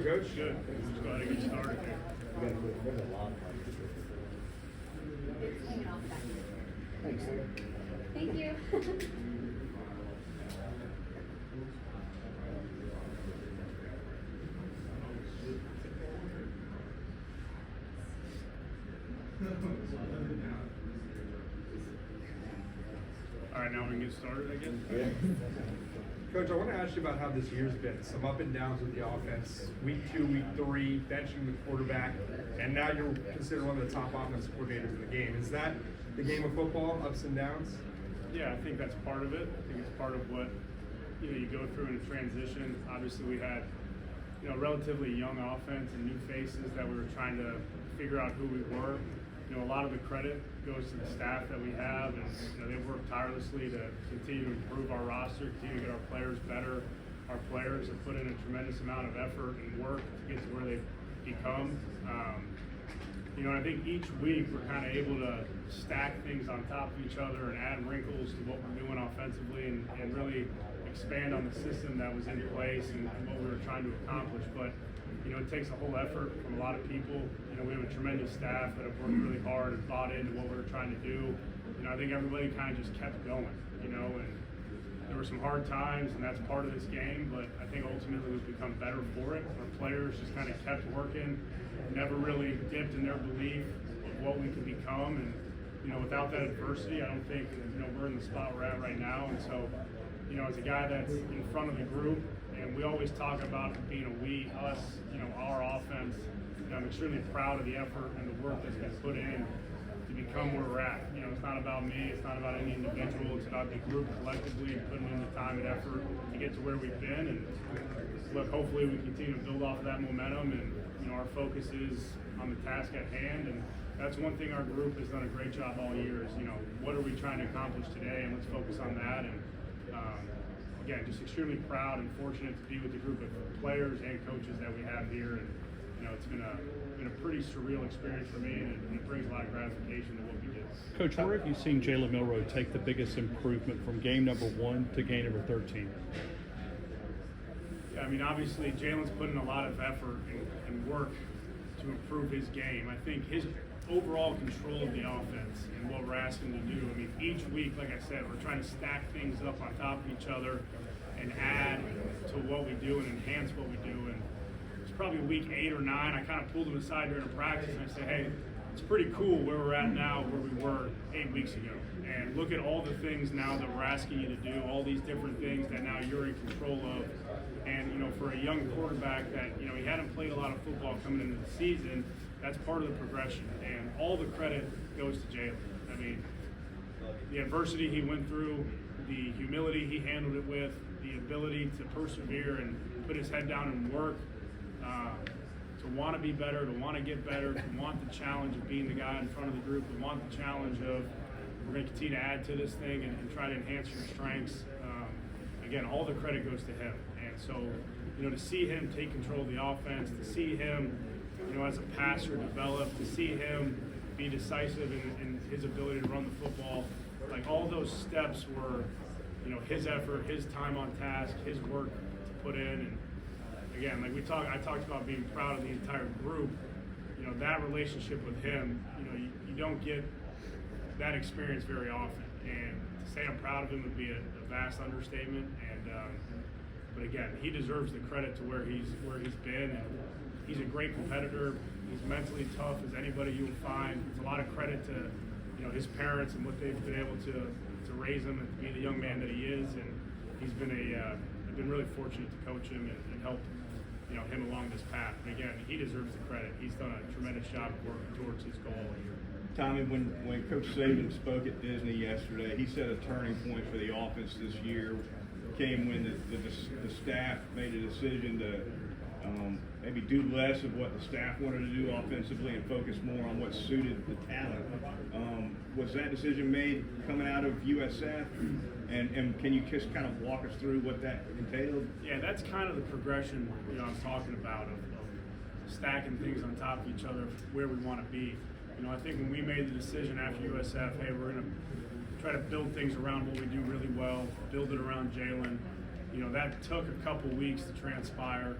doing, Coach? Good. Let's go ahead and get started here. Thank you. All right, now we can get started, I guess. Yeah. Coach, I want to ask you about how this year's been. Some up and downs with the offense. Week 2, week 3, benching the quarterback, and now you're considered one of the top offensive coordinators in the game. Is that the game of football, ups and downs? Yeah, I think that's part of it. I think it's part of what you go through in a transition. Obviously, we had relatively young offense and new faces that we were trying to figure out who we were. A lot of the credit goes to the staff that we have, and they've worked tirelessly to continue to improve our roster, continue to get our players better. Our players have put in a tremendous amount of effort and work to get to where they've become. I think each week we're kind of able to stack things on top of each other and add wrinkles to what we're doing offensively and really expand on the system that was in place and what we were trying to accomplish. But it takes a whole effort from a lot of people. We have a tremendous staff that have worked really hard and bought into what we were trying to do. I think everybody kind of just kept going, and there were some hard times, and that's part of this game, but I think ultimately we've become better for it. Our players just kind of kept working, never really dipped in their belief of what we could become, and without that adversity, I don't think we're in the spot we're at right now. And so as a guy that's in front of the group, and we always talk about it being a we, us, our offense. I'm extremely proud of the effort and the work that's been put in to become where we're at. It's not about me, it's not about any individual, it's about the group collectively putting in the time and effort to get to where we've been. And look, hopefully we continue to build off of that momentum, and our focus is on the task at hand. And that's one thing our group has done a great job all year is, what are we trying to accomplish today, and let's focus on that. And again, just extremely proud and fortunate to be with the group of players and coaches that we have here. And it's been a pretty surreal experience for me, and it brings a lot of gratification to what we do. Coach, where have you seen Jalen Milroe take the biggest improvement from game number 1 to game number 13? Yeah, obviously Jalen's put in a lot of effort and work to improve his game. I think his overall control of the offense and what we're asking to do. Each week, like I said, we're trying to stack things up on top of each other and add to what we do and enhance what we do. And it's probably week 8 or 9, I kind of pulled him aside during practice and I said, hey, it's pretty cool where we're at now, where we were 8 weeks ago. And look at all the things now that we're asking you to do, all these different things that now you're in control of. And, for a young quarterback that, he hadn't played a lot of football coming into the season, that's part of the progression. And all the credit goes to Jalen. The adversity he went through, the humility he handled it with, the ability to persevere and put his head down and work, to want to be better, to want to get better, to want the challenge of being the guy in front of the group, to want the challenge of we're going to continue to add to this thing and try to enhance your strengths. Again, all the credit goes to him. And so, to see him take control of the offense, to see him, as a passer develop, to see him be decisive in his ability to run the football, like all those steps were, his effort, his time on task, his work to put in. And again, I talked about being proud of the entire group. That relationship with him, you don't get that experience very often. And to say I'm proud of him would be a vast understatement. And but again, he deserves the credit to where he's been. And he's a great competitor. He's mentally tough as anybody you'll find. It's a lot of credit to his parents and what they've been able to raise him and to be the young man that he is. And he's been I've been really fortunate to coach him and help him along this path. And again, he deserves the credit. He's done a tremendous job of working towards his goal. Tommy, when Coach Saban spoke at Disney yesterday, he said a turning point for the offense this year came when the staff made a decision to maybe do less of what the staff wanted to do offensively and focus more on what suited the talent. Was that decision made coming out of USF? And can you just kind of walk us through what that entailed? Yeah, that's kind of the progression I'm talking about of stacking things on top of each other where we want to be. I think when we made the decision after USF, hey, we're going to try to build things around what we do really well, build it around Jalen. That took a couple weeks to transpire.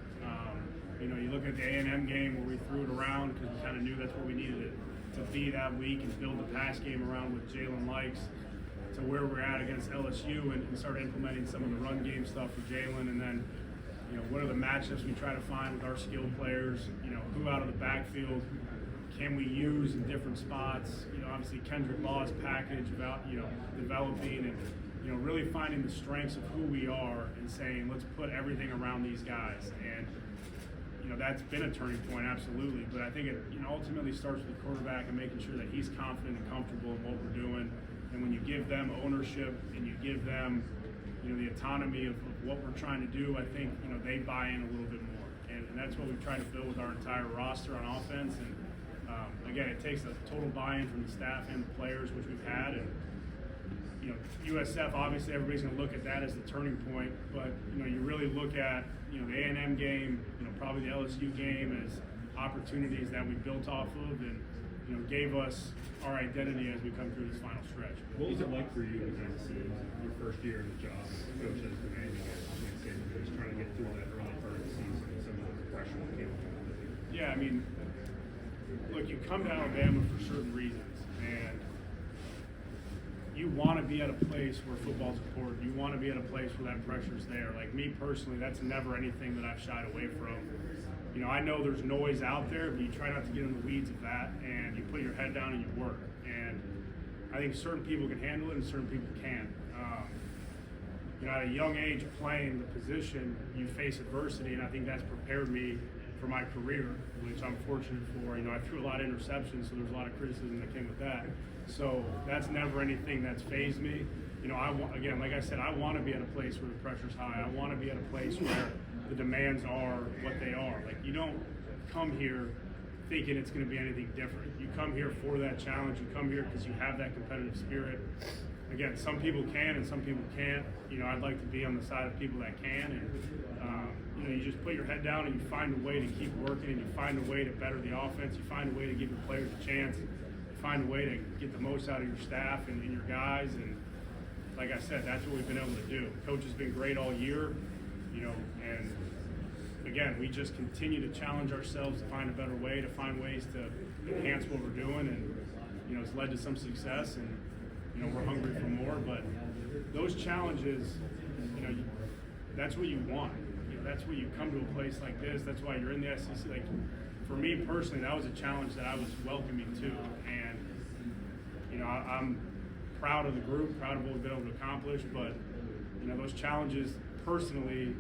You know, you look at the A&M game where we threw it around because we kind of knew that's what we needed it to be that week and build the pass game around what Jalen likes, to where we're at against LSU and start implementing some of the run game stuff for Jalen. And then, you know, what are the matchups we try to find with our skilled players? You know, who out of the backfield can we use in different spots? You know, obviously Kendrick Law's package about, you know, developing and, you know, really finding the strengths of who we are and saying, let's put everything around these guys. And, you know, that's been a turning point, absolutely. But I think it, you know, ultimately starts with the quarterback and making sure that he's confident and comfortable in what we're doing. And when you give them ownership and you give them, you know, the autonomy of what we're trying to do, I think, you know, they buy in a little bit more. And that's what we've tried to build with our entire roster on offense. And again, it takes a total buy-in from the staff and the players, which we've had. And, you know, USF, obviously everybody's going to look at that as the turning point. But, you know, you really look at, you know, the A&M game, you know, probably the LSU game as opportunities that we built off of and, you know, gave us our identity as we come through this final stretch. What was it like for you to kind of see your first year in the job, coach as demanding it, Nick Saban, just trying to get through that early part of the season and some of the pressure that came along with it? Yeah, I mean, look, you come to Alabama for certain reasons, and you want to be at a place where football's important. You want to be at a place where that pressure's there. Like me personally, that's never anything that I've shied away from. You know, I know there's noise out there, but you try not to get in the weeds of that, and you put your head down and you work. And I think certain people can handle it and certain people can't. You know, at a young age playing the position, you face adversity, and I think that's prepared me for my career, which I'm fortunate for. You know, I threw a lot of interceptions, so there's a lot of criticism that came with that. So that's never anything that's fazed me. You know, again, like I said, I want to be at a place where the pressure's high. I want to be at a place where the demands are what they are. Like, you don't come here thinking it's going to be anything different. You come here for that challenge. You come here because you have that competitive spirit. Again, some people can and some people can't. You know, I'd like to be on the side of people that can. And, you know, you just put your head down and you find a way to keep working, and you find a way to better the offense. You find a way to give your players a chance. You find a way to get the most out of your staff and your guys. And like I said, that's what we've been able to do. Coach has been great all year, you know, and again, we just continue to challenge ourselves to find a better way, to find ways to enhance what we're doing. And, you know, it's led to some success, and, you know, we're hungry for more. But those challenges, you know, that's what you want. You know, that's where you come to a place like this. That's why you're in the SEC. Like, for me personally, that was a challenge that I was welcoming to. And, you know, I'm proud of the group, proud of what we've been able to accomplish. But, you know, those challenges personally,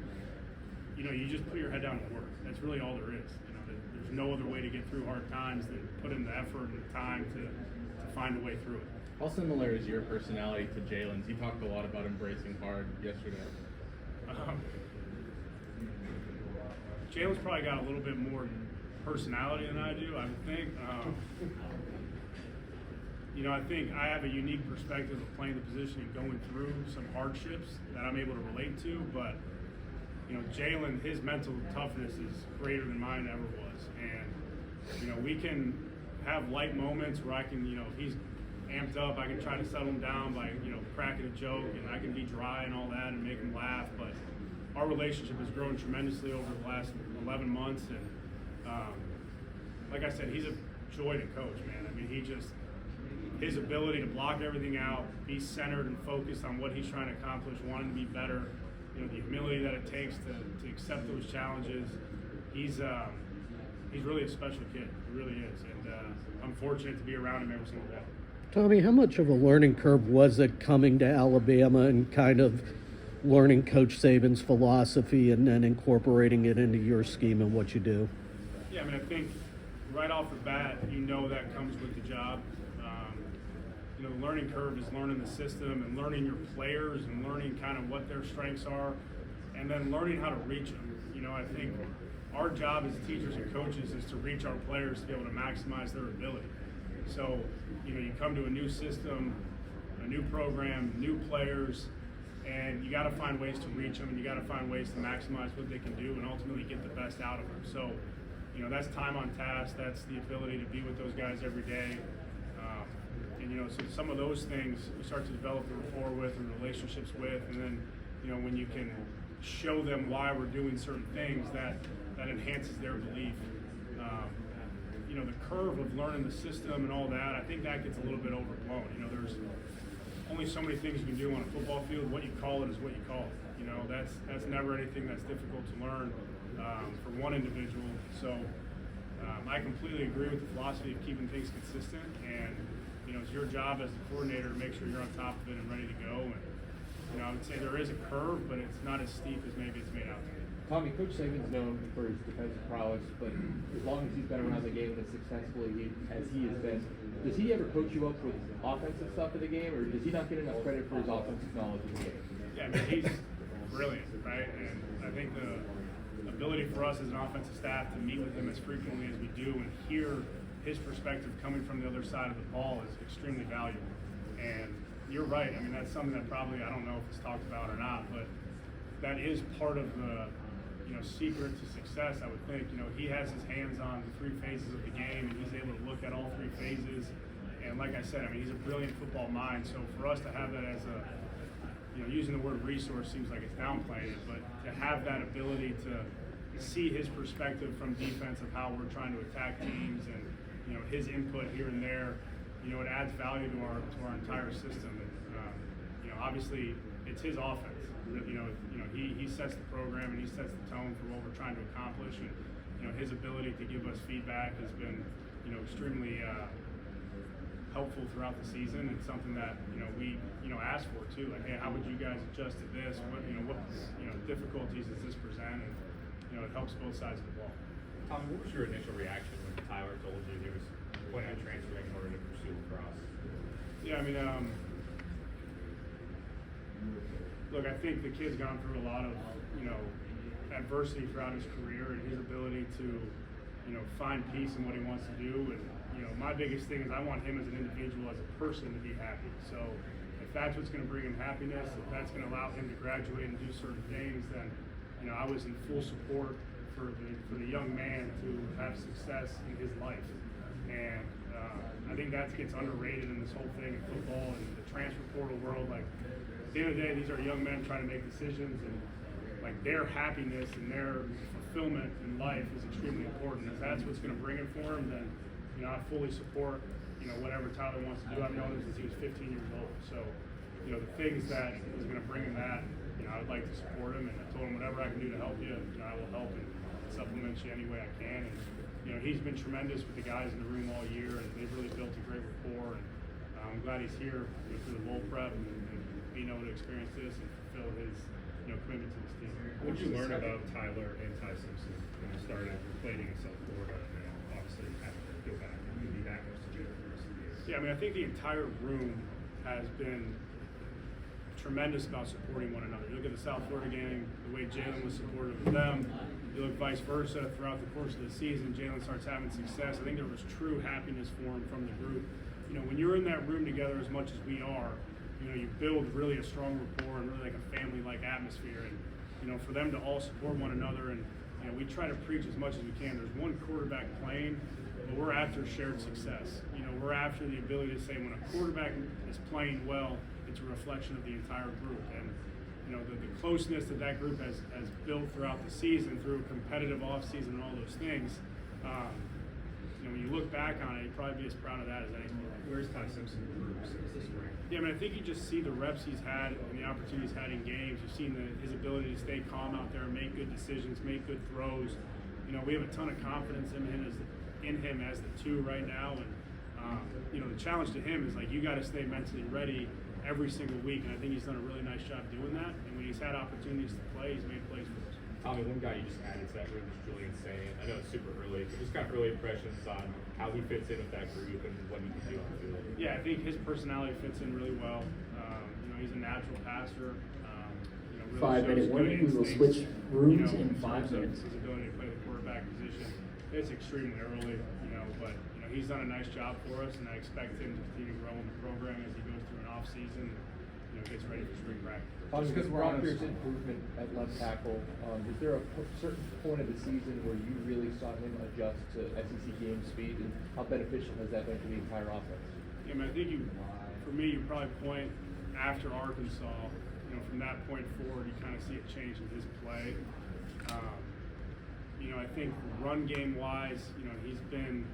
you know, you just put your head down and work. That's really all there is. You know, there's no other way to get through hard times than put in the effort and the time to find a way through it. How similar is your personality to Jalen's? He talked a lot about embracing hard yesterday. Jalen's probably got a little bit more personality than I do, I would think. You know, I think I have a unique perspective of playing the position and going through some hardships that I'm able to relate to, but, you know, Jalen, his mental toughness is greater than mine ever was. And, you know, we can have light moments where I can, you know, if he's amped up, I can try to settle him down by, you know, cracking a joke, and I can be dry and all that and make him laugh. But our relationship has grown tremendously over the last 11 months. And like I said, he's a joy to coach, man. I mean, his ability to block everything out, be centered and focused on what he's trying to accomplish, wanting to be better, you know, the humility that it takes to accept those challenges. He's really a special kid. He really is. And I'm fortunate to be around him every single day. Tommy, how much of a learning curve was it coming to Alabama and kind of learning Coach Saban's philosophy and then incorporating it into your scheme and what you do? Yeah, I mean, I think right off the bat, you know that comes with the job. You know, the learning curve is learning the system and learning your players and learning kind of what their strengths are, and then learning how to reach them. You know, I think our job as teachers and coaches is to reach our players to be able to maximize their ability. So, you know, you come to a new system, a new program, new players, and you got to find ways to reach them, and you got to find ways to maximize what they can do and ultimately get the best out of them. So, you know, that's time on task. That's the ability to be with those guys every day. And, you know, so some of those things you start to develop a rapport with and relationships with, and then, you know, when you can show them why we're doing certain things, that that enhances their belief. You know, the curve of learning the system and all that, I think that gets a little bit overblown. You know, there's only so many things you can do on a football field. What you call it is what you call it. You know, that's never anything that's difficult to learn for one individual. So I completely agree with the philosophy of keeping things consistent, and you know, it's your job as the coordinator to make sure you're on top of it and ready to go. And you know, I would say there is a curve, but it's not as steep as maybe it's made out to be. Tommy, Coach Saban's known for his defensive prowess, but as long as he's been around the game as successfully as he has been, does he ever coach you up with offensive stuff in the game, or does he not get enough credit for his offensive knowledge in the game? Yeah, I mean, he's brilliant, right? And I think the ability for us as an offensive staff to meet with him as frequently as we do and hear his perspective coming from the other side of the ball is extremely valuable. And you're right. I mean, that's something that probably, I don't know if it's talked about or not, but that is part of the, you know, secret to success, I would think. You know, he has his hands on the three phases of the game, and he's able to look at all three phases. And like I said, I mean, he's a brilliant football mind. So for us to have that as a, you know, using the word resource seems like it's downplaying it, but to have that ability to see his perspective from defense of how we're trying to attack teams and, you know, his input here and there, you know, it adds value to our entire system. And, you know, obviously it's his offense. You know, he sets the program and he sets the tone for what we're trying to accomplish. And, you know, his ability to give us feedback has been, you know, extremely helpful throughout the season, and something that, you know, we, you know, ask for too. Like, hey, how would you guys adjust to this? What difficulties does this present? And, you know, it helps both sides of the ball. Tommy, what was your initial reaction when Tyler told you he was planning on transferring in order to pursue lacrosse? Yeah, I mean, look, I think the kid's gone through a lot of, you know, adversity throughout his career, and his ability to, you know, find peace in what he wants to do. And, you know, my biggest thing is I want him as an individual, as a person, to be happy. So if that's what's going to bring him happiness, if that's going to allow him to graduate and do certain things, then, you know, I was in full support for the young man to have success in his life. And I think that gets underrated in this whole thing in football and the transfer portal world. Like, at the end of the day, these are young men trying to make decisions, and like their happiness and their fulfillment in life is extremely important. If that's what's going to bring it for him, then, you know, I fully support, you know, whatever Tyler wants to do. I've known him since he was 15 years old. So, you know, the things that is going to bring him that, you know, I would like to support him, and I told him whatever I can do to help you, you know, I will help and supplement you any way I can. And, you know, he's been tremendous with the guys in the room all year, and they've really built a great rapport. And I'm glad he's here, you know, through the bowl prep and being able to experience this and fulfill his, you know, commitment to this team. What did you learn about Tyler and Ty Simpson when you started playing in South Florida, and obviously having to go back and be backups to Jalen for the rest of the year? Yeah, I mean, I think the entire room has been tremendous about supporting one another. You look at the South Florida game, the way Jalen was supportive of them. You look vice versa throughout the course of the season. Jalen starts having success. I think there was true happiness for him from the group. You know, when you're in that room together as much as we are, you know, you build really a strong rapport and really like a family-like atmosphere. And, you know, for them to all support one another, and, you know, we try to preach as much as we can. There's one quarterback playing, but we're after shared success. You know, we're after the ability to say when a quarterback is playing well, it's a reflection of the entire group. And, you know, the closeness that group has built throughout the season, through a competitive offseason and all those things, you know, when you look back on it, you'd probably be as proud of that as anything. Where's Ty Simpson improved since the spring? Yeah, I mean, I think you just see the reps he's had and the opportunities he's had in games. You've seen his ability to stay calm out there and make good decisions, make good throws. You know, we have a ton of confidence in him as the two right now. And, you know, the challenge to him is, like, you got to stay mentally ready every single week. And I think he's done a really nice job doing that. And when he's had opportunities to play, he's made plays for us. Tommy, one guy you just added to that group is Julian Saying. I know it's super early, but just got early impressions on how he fits in with that group and what he can do on the field. Yeah, I think his personality fits in really well. You know, he's a natural passer. You know, really 5-minute shows warning. good We will instincts, switch rooms you know, in 5 minutes. His ability to play the quarterback position. It's extremely early, you know, but, you know, he's done a nice job for us, and I expect him to continue to grow in the program as he goes through an off season. You know, gets ready for spring practice. Just because Proctor's improvement at left tackle, is there a certain point of the season where you really saw him adjust to SEC game speed, and how beneficial has that been for the entire offense? Yeah, I mean, I think for me, you probably point after Arkansas. You know, from that point forward, you kind of see a change in his play. You know, I think run game wise, you know, he's been,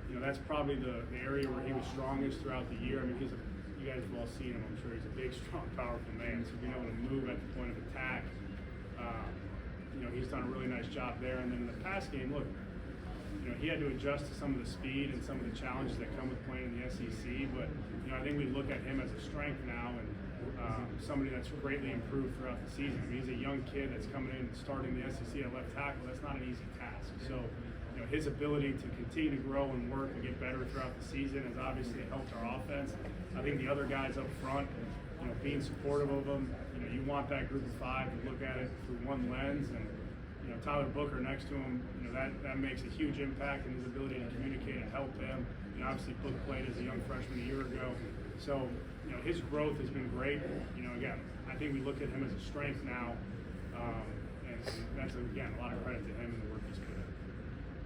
you know, that's probably the area where he was strongest throughout the year. I mean, you guys have all seen him, I'm sure. He's a big, strong, powerful man. So being able to move at the point of attack, you know, he's done a really nice job there. And then in the pass game, look, you know, he had to adjust to some of the speed and some of the challenges that come with playing in the SEC. But, you know, I think we look at him as a strength now and somebody that's greatly improved throughout the season. I mean, he's a young kid that's coming in and starting the SEC at left tackle. That's not an easy task. So, you know, his ability to continue to grow and work and get better throughout the season has obviously helped our offense. I think the other guys up front, you know, being supportive of him, you know, you want that group of five to look at it through one lens. And, you know, Tyler Booker next to him, you know, that makes a huge impact in his ability to communicate and help them. You know, obviously Book played as a young freshman a year ago. So, you know, his growth has been great. You know, again, I think we look at him as a strength now. And that's, again, a lot of credit to him and the work he's put in.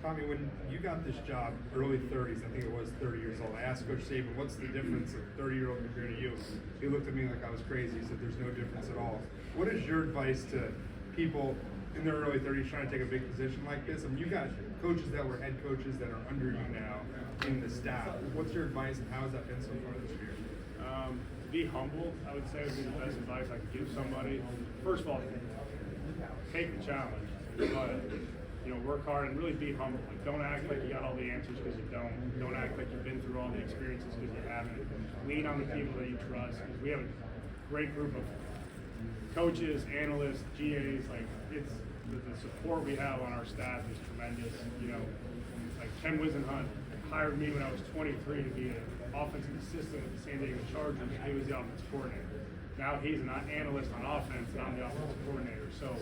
Tommy, when you got this job, early 30s, I think it was 30 years old, I asked Coach Saban, what's the difference of 30-year-old compared to you? He looked at me like I was crazy. He said, there's no difference at all. What is your advice to people in their early 30s trying to take a big position like this? I mean, you got coaches that were head coaches that are under you now in the staff. What's your advice and how has that been so far this year? To be humble, I would say, would be the best advice I could give somebody. First of all, take the challenge, but you know, work hard and really be humble. Like, don't act like you got all the answers because you don't. Don't act like you've been through all the experiences because you haven't. Lean on the people that you trust, because we have a great group of coaches, analysts, GAs. Like, it's the support we have on our staff is tremendous. You know, like Ken Wisenhunt hired me when I was 23 to be an offensive assistant with the San Diego Chargers. He was the offensive coordinator. Now he's an analyst on offense, and I'm the offensive coordinator. So,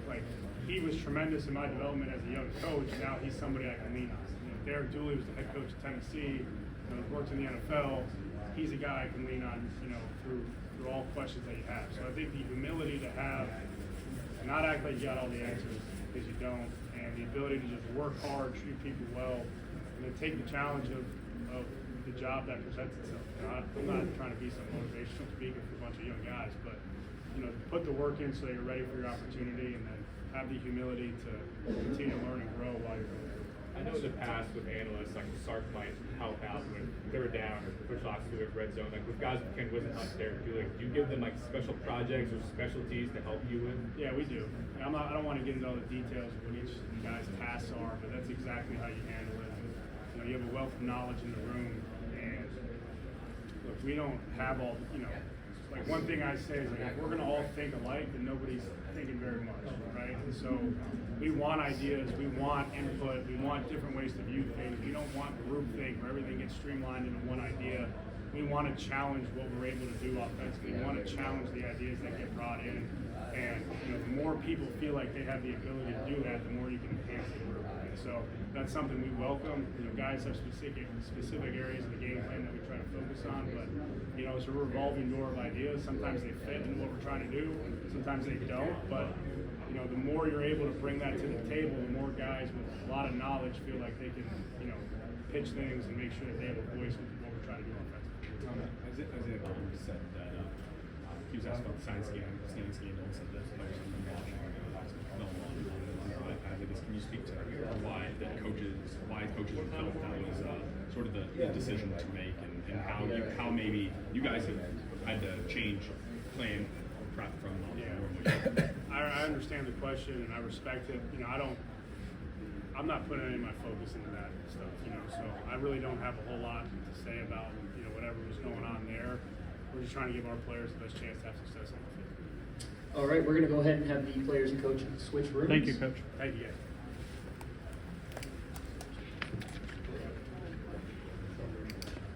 like, he was tremendous in my development as a young coach. Now he's somebody I can lean on. You know, Derek Dooley was the head coach of Tennessee. You know, worked in the NFL. He's a guy I can lean on. You know, through all questions that you have. So I think the humility to have, not act like you got all the answers because you don't, and the ability to just work hard, treat people well, and then take the challenge of the job that presents itself. You know, I'm not trying to be some motivational speaker for a bunch of young guys, but you know, put the work in so you're ready for your opportunity, and then have the humility to continue to learn and grow while you're going. I know in the past with analysts, like Sark might help out when they were down, or Coach Oxley with Red Zone. Like with guys with Ken Wisenhunt there, do you give them like special projects or specialties to help you with? Yeah, we do. I don't want to get into all the details of what each guy's tasks are, but that's exactly how you handle it. And, you know, you have a wealth of knowledge in the room, and look, we don't have all. You know, like one thing I say is like, if we're going to all think alike, then nobody's thinking very much, right? And so we want ideas, we want input, we want different ways to view things. We don't want groupthink where everything gets streamlined into one idea. We want to challenge what we're able to do offensively. We want to challenge the ideas that get brought in. And you know, the more people feel like they have the ability to do that, the more you can enhance the group. And so that's something we welcome. You know, guys have specific areas of the game plan that we try to focus on, but you know, it's a revolving door of ideas. Sometimes they fit into what we're trying to do, sometimes they don't. But you know, the more you're able to bring that to the table, the more guys with a lot of knowledge feel like they can, you know, pitch things and make sure that they have a voice with what we're trying to do offensively. Isaiah said that he was asked about the science game, science game, and said that players have been watching can you speak to why coaches felt that was sort of the decision to make, and how maybe you guys have had to change plan prep from normally? I understand the question and I respect it. You know, I'm not putting any of my focus into that stuff, you know, so I really don't have a whole lot to say about, you know, whatever was going on there. We're just trying to give our players the best chance to have success on the field. All right, we're going to go ahead and have the players and coaches switch rooms. Thank you, Coach. Thank you, guys.